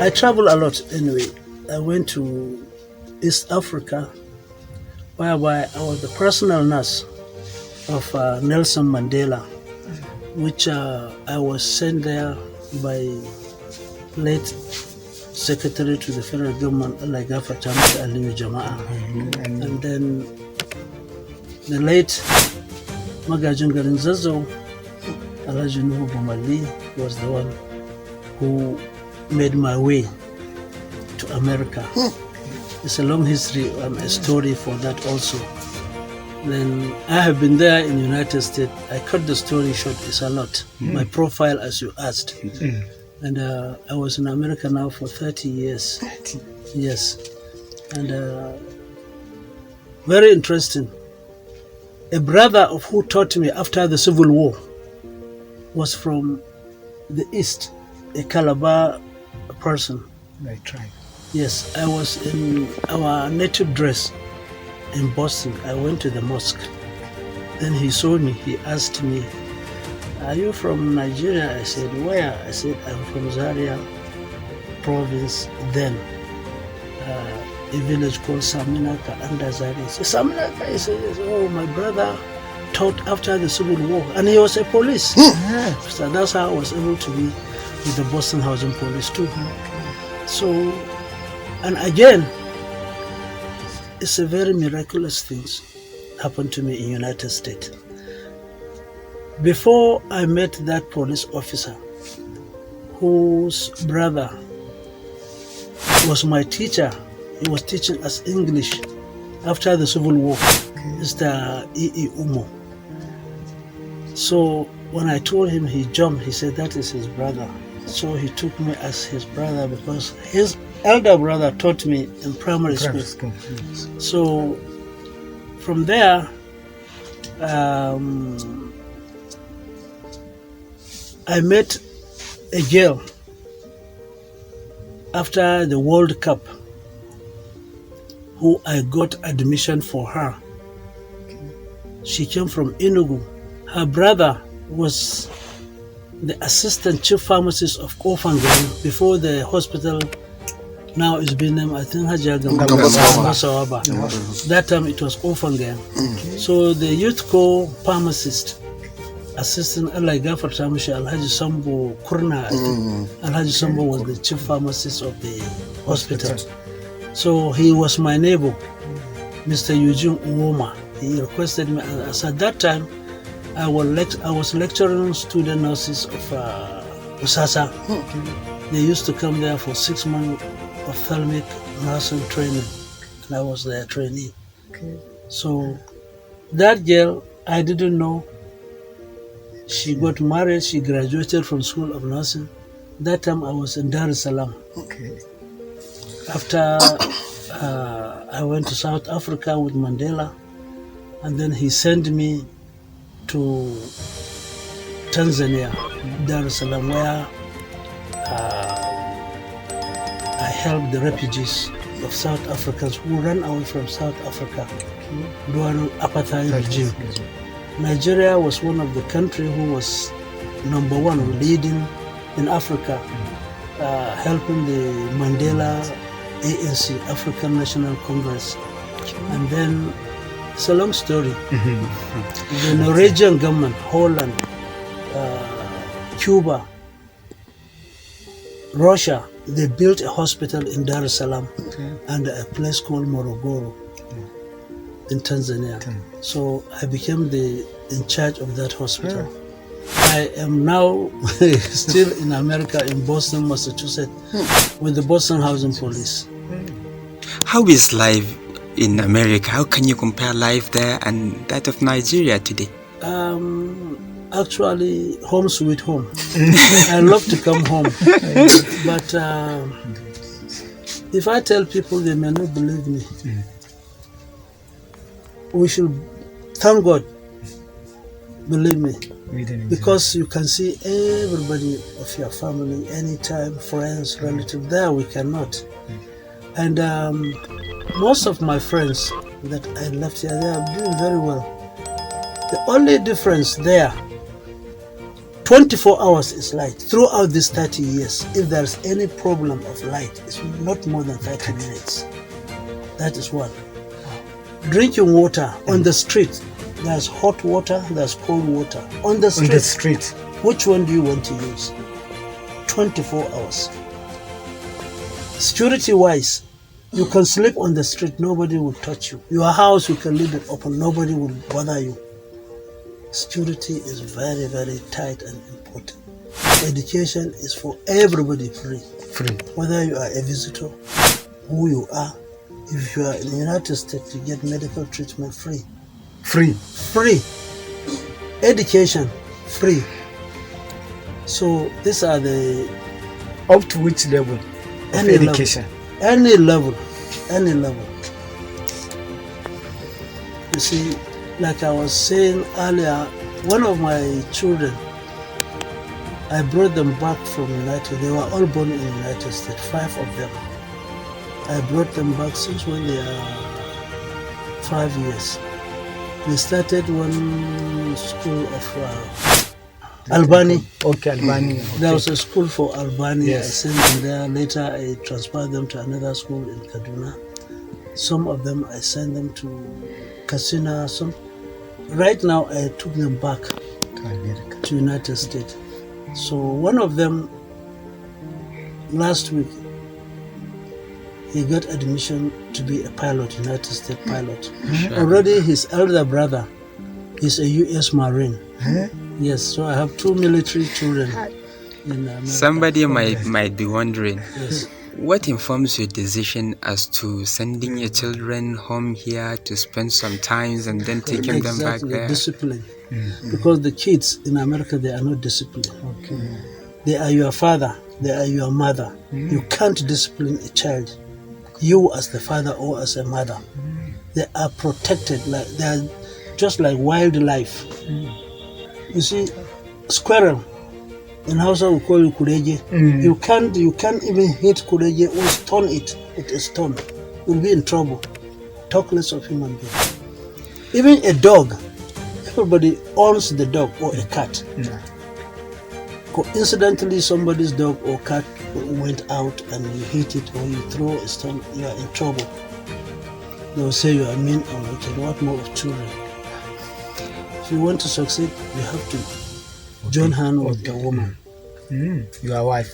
I travel a lot anyway. I went to East Africa, whereby I was the personal nurse of Nelson Mandela, which I was sent there by late Secretary to the Federal Government, like Gafa Chamis Aliyu Jama'a. And then the late Magajin Garin Zazo, Alhaji Nuhu Bumali, was the one who made my way to America. It's a long history and a story for that also. Then I have been there in the United States. I cut the story short, it's a lot. My profile, as you asked. And I was in America now for 30 years. 30? Yes. And very interesting. A brother of who taught me after the Civil War was from the East, a Calabar person. My tribe. Yes, I was in our native dress in Boston. I went to the mosque. Then he saw me. He asked me, "Are you from Nigeria?" I said, "Where?" I said, "I'm from Zaria province then. A village called Saminaka under Zaria." He said, "Saminaka?" I said, "Yes." "Oh, my brother taught after the Civil War." And he was a police. So that's how I was able to be with the Boston Housing Police too. So, and again, it's a very miraculous things happened to me in United States. Before I met that police officer, whose brother was my teacher, he was teaching us English after the Civil War, Mr. E. Umo. So when I told him, he jumped. He said, "That is his brother." So he took me as his brother because his elder brother taught me in primary school. So from there, I met a girl after the World Cup who I got admission for her. She came from Enugu. Her brother was the assistant chief pharmacist of Kofangan before the hospital now is being named, I think, Masawaba. That time it was Kofangan. So the youth co-pharmacist assistant Allah Gafar Tamishi Alhaji Sambo Kurna, I think. Alhaji Sambo was the chief pharmacist of the hospital. So he was my neighbor, Mr. Eugene Uwoma. He requested me, as at that time I was lecturing student nurses of Usasa. They used to come there for 6 months of ophthalmic nursing training, and I was their trainee. So that girl, I didn't know. She got married, she graduated from School of Nursing. That time I was in Dar es Salaam. After I went to South Africa with Mandela, and then he sent me to Tanzania, Dar es Salaam, where I helped the refugees of South Africans who ran away from South Africa during apartheid regime. Nigeria was one of the countries who was #1 leading in Africa, helping the Mandela ANC, African National Congress. And then it's a long story. The Norwegian government, Holland, Cuba, Russia, they built a hospital in Dar es Salaam and a place called Morogoro in Tanzania. So I became in charge of that hospital. I am now still in America, in Boston, Massachusetts, with the Boston Housing Police. How is life in America? How can you compare life there and that of Nigeria today? Actually, home sweet home. I love to come home. But if I tell people, they may not believe me. We should thank God, believe me, because you can see everybody of your family anytime, friends, relatives. There we cannot. And most of my friends that I left here, they are doing very well. The only difference there 24 hours is light. Throughout these 30 years, if there's any problem of light, it's not more than 30 minutes. That is one. Drinking water on the street, there's hot water, there's cold water. On the street, which one do you want to use? 24 hours. Security-wise, you can sleep on the street, nobody will touch you. Your house, you can leave it open, nobody will bother you. Security is very, very tight and important. Education is for everybody free. Whether you are a visitor, who you are, if you are in the United States, you get medical treatment free. Free. Education, free. So these are the... Up to which level of education? Any level. You see, like I was saying earlier, one of my children, I brought them back from United. They were all born in the United States, 5 of them. I brought them back since when they are 5 years. They started one school of Albany. Okay, Albany. There was a school for Albany. Yes. I sent them there. Later, I transferred them to another school in Kaduna. Some of them, I sent them to Casina. Right now, I took them back to United States. So one of them, last week, he got admission to be a pilot, United States pilot. Already his elder brother is a U.S. Marine. Yes, so I have 2 military children in America. Somebody might be wondering, Yes. what informs your decision as to sending your children home here to spend some time and then taking them back there? Discipline. Because the kids in America, they are not disciplined. They are your father, they are your mother. You can't discipline a child, you as the father or as a mother. They are protected, like they are just like wildlife. You see, squirrel, in Hausa we call it kureje. You can't even hit kureje or stone it with a stone. You'll be in trouble. Talk less of human being. Even a dog, everybody owns the dog or a cat. Coincidentally, somebody's dog or cat went out and you hit it or you throw a stone, you are in trouble. They will say you are mean and wicked. What more of children? If you want to succeed, you have to join hand with a woman. Your wife?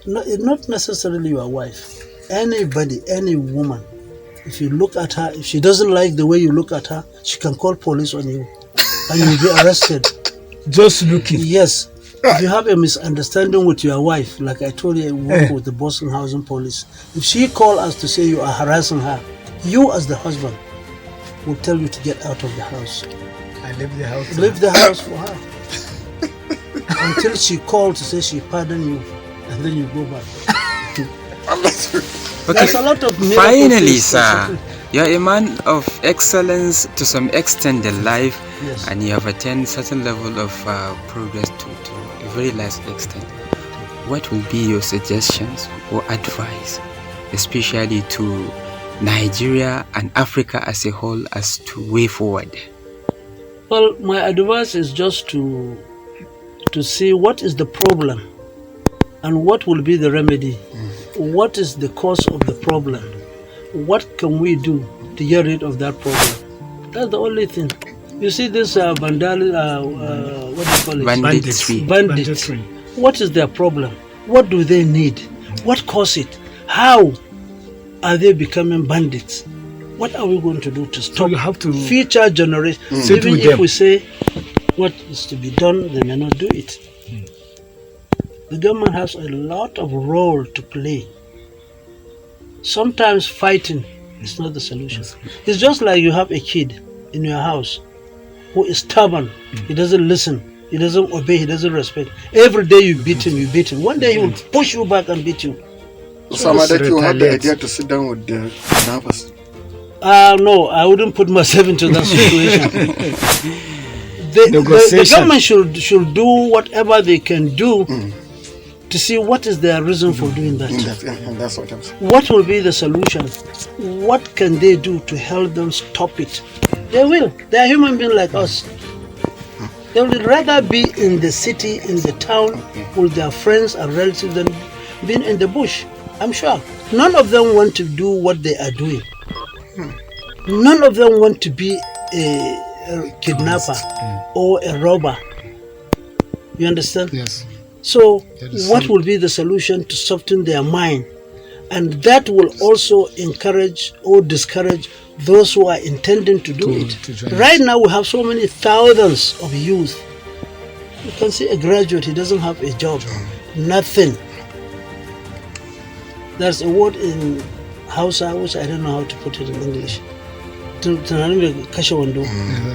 No, not necessarily your wife. Anybody, any woman. If you look at her, if she doesn't like the way you look at her, she can call police on you and you will be arrested. Just looking? Yes. If you have a misunderstanding with your wife, like I told you, I work with the Boston Housing Police. If she calls us to say you are harassing her, you as the husband will tell you to get out of the house. I leave the house. Leave the house for her. Until she called to say she pardoned you, and then you go back. There's a lot of finally, sir, you're a man of excellence to some extent in life, Yes. and you have attained certain level of progress to a very large extent. What will be your suggestions or advice, especially to Nigeria and Africa as a whole, as to way forward? Well, my advice is just to see what is the problem and what will be the remedy. What is the cause of the problem? What can we do to get rid of that problem? That's the only thing. You see this what do you call it? Banditry. What is their problem? What do they need? What causes it? How are they becoming bandits? What are we going to do to stop So you have to future generations? Even if we say what is to be done, they may not do it. The government has a lot of role to play. Sometimes fighting is not the solution. It's just like you have a kid in your house who is stubborn. He doesn't listen. He doesn't obey. He doesn't respect. Every day you beat him. One day he will push you back and beat you. So Samadek, you had the idea to sit down with the neighbors? No, I wouldn't put myself into that situation. The government should do whatever they can do to see what is their reason for doing that. And that's what I'm saying. What will be the solution? What can they do to help them stop it? They will. They are human beings like us. They would rather be in the city, in the town, with their friends and relatives than being in the bush. I'm sure. None of them want to do what they are doing. None of them want to be a kidnapper or a robber. You understand? Yes. So what will be the solution to soften their mind? And that will also encourage or discourage those who are intending to do it. Right now we have so many thousands of youth. You can see a graduate, he doesn't have a job. Nothing. There's a word in Hausa which I don't know how to put it in English. Tunanin mai kashe wando.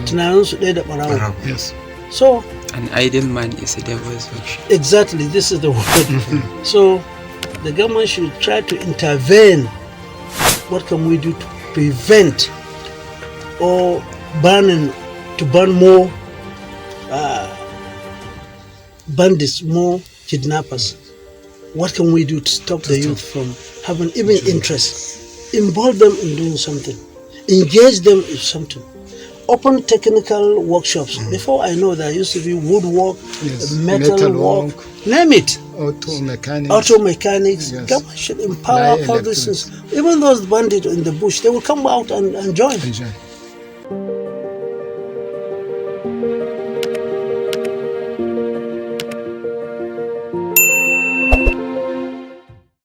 Tunanin su ɗaya da ɓarawo. Yes. So an idle man is a devil's workshop. exactly, this is the word. So the government should try to intervene. What can we do to prevent or to burn more bandits, more kidnappers? What can we do to stop the youth from having even interest? Involve them in doing something. Engage them in something. Open technical workshops. Before I know there used to be woodwork, metal work, name it. Auto mechanics. Yes. Government should empower all these things. Even those bandits in the bush, they will come out and join.